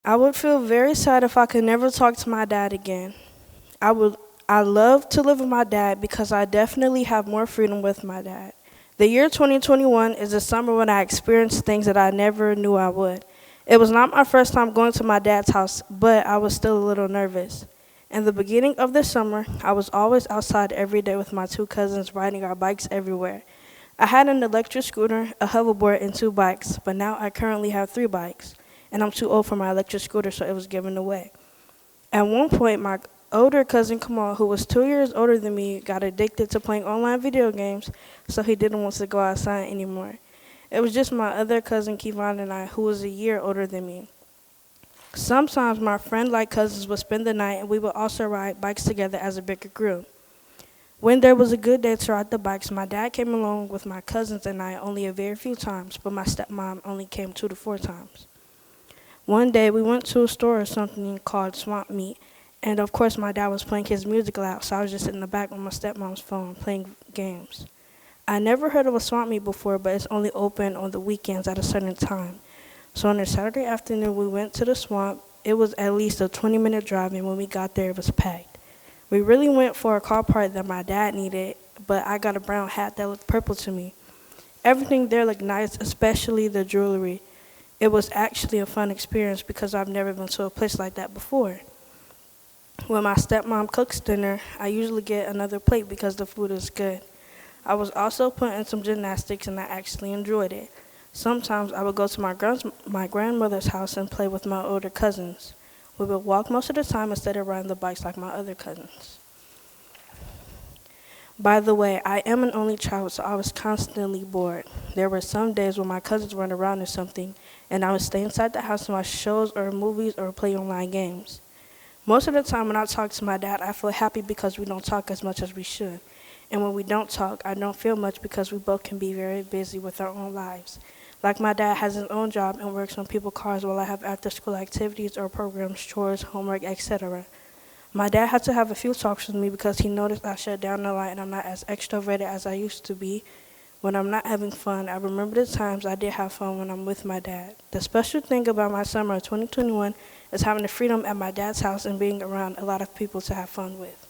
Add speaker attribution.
Speaker 1: I would feel very sad if I could never talk to my dad again. I would I love to live with my dad because I definitely have more freedom with my dad. The year 2021 is a summer when I experienced things that I never knew I would. It was not my first time going to my dad's house, but I was still a little nervous. In the beginning of the summer, I was always outside every day with my two cousins riding our bikes everywhere. I had an electric scooter, a hoverboard, and two bikes, but now I currently have three bikes, and I'm too old for my electric scooter, so it was given away. At one point, my older cousin Kamal, who was 2 years older than me, got addicted to playing online video games, so he didn't want to go outside anymore. It was just my other cousin Kevon and I, who was a year older than me. Sometimes my friend-like cousins would spend the night, and we would also ride bikes together as a bigger group. When there was a good day to ride the bikes, my dad came along with my cousins and I only a very few times, but my stepmom only came 2 to 4 times. One day we went to a store or something called Swamp Meat, and of course my dad was playing his music loud, so I was just in the back with my stepmom's phone playing games. I never heard of a Swamp Meat before, but it's only open on the weekends at a certain time. So on a Saturday afternoon we went to the swamp. It was at least a 20-minute drive, and when we got there it was packed. We really went for a car part that my dad needed, but I got a brown hat that looked purple to me. Everything there looked nice, especially the jewelry. It was actually a fun experience because I've never been to a place like that before. When my stepmom cooks dinner, I usually get another plate because the food is good. I was also put in some gymnastics and I actually enjoyed it. Sometimes I would go to my grandmother's house and play with my older cousins. We would walk most of the time instead of riding the bikes like my other cousins. By the way, I am an only child, so I was constantly bored. There were some days when my cousins weren't around or something, and I would stay inside the house and watch shows or movies or play online games. Most of the time when I talk to my dad, I feel happy because we don't talk as much as we should. And when we don't talk, I don't feel much because we both can be very busy with our own lives. Like my dad has his own job and works on people's cars while I have after-school activities or programs, chores, homework, etc. My dad had to have a few talks with me because he noticed I shut down a lot and I'm not as extroverted as I used to be. When I'm not having fun, I remember the times I did have fun when I'm with my dad. The special thing about my summer of 2021 is having the freedom at my dad's house and being around a lot of people to have fun with.